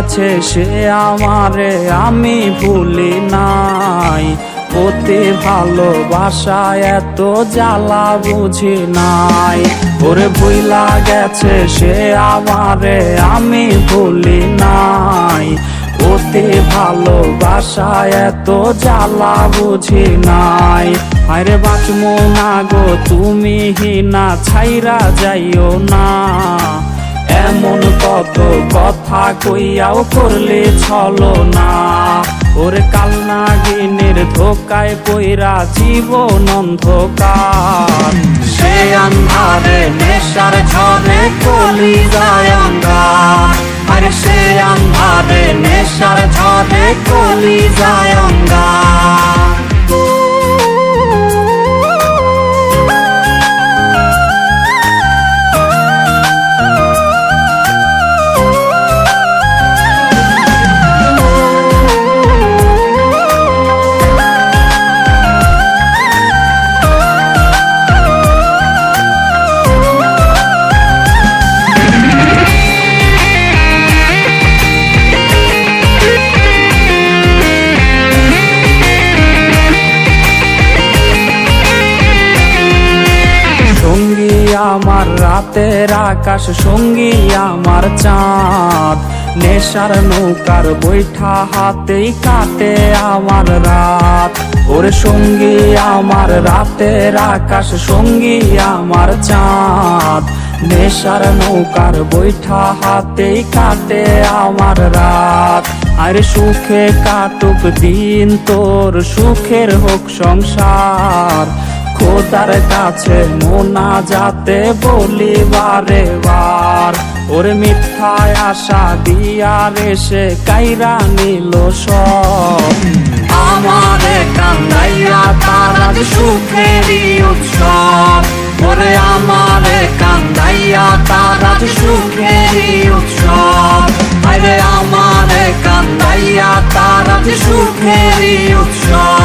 গেছে সে আমারে আমি ভুলি নাই, অতি ভালোবাসায় এত জ্বালা বুঝি নাই। ওরে ভুইলা গেছে সে আমারে আমি ভুলি নাই, অতি ভালোবাসায় এত জ্বালা বুঝি নাই। আরে বাঁচমো না গো তুমি হিনা ছাইরা যাইও না, এমন কত কথা কইয়াও করলে ছলো না। ওরে কাল নাগিনের ধোকায় পইরা জীবন অন্ধকার, সে আন্ধারে নেশার ঝরে কলি যায় অঙ্গার। আরে সে আন্ধারে নেশার ঝরে কলি যায় অঙ্গার। আমার রাতের আকাশ সঙ্গী আমার চাঁদ, নেশার নৌকার বৈঠা হাতেই কাটে আমার রাত। ওরে সঙ্গী আমার রাতের আকাশ সঙ্গী আমার চাঁদ, নেশার নৌকার বৈঠা হাতেই কাটে আমার রাত। আরে সুখে কাটুক দিন তোর সুখের হোক সংসার, খোদার কাছে মোনাজাতে বলি বারে বার। ওরে মিথ্যায় আশা দিয়া রে সে কাইরা নিল সব, আমারে কান্দাইয়া তার আজ সুখেরই উৎসব। ওরে আমারে কান্দাইয়া তার আজ সুখেরই উৎসব। আরে আমারে কান্দাইয়া তার আজ সুখেরই উৎসব।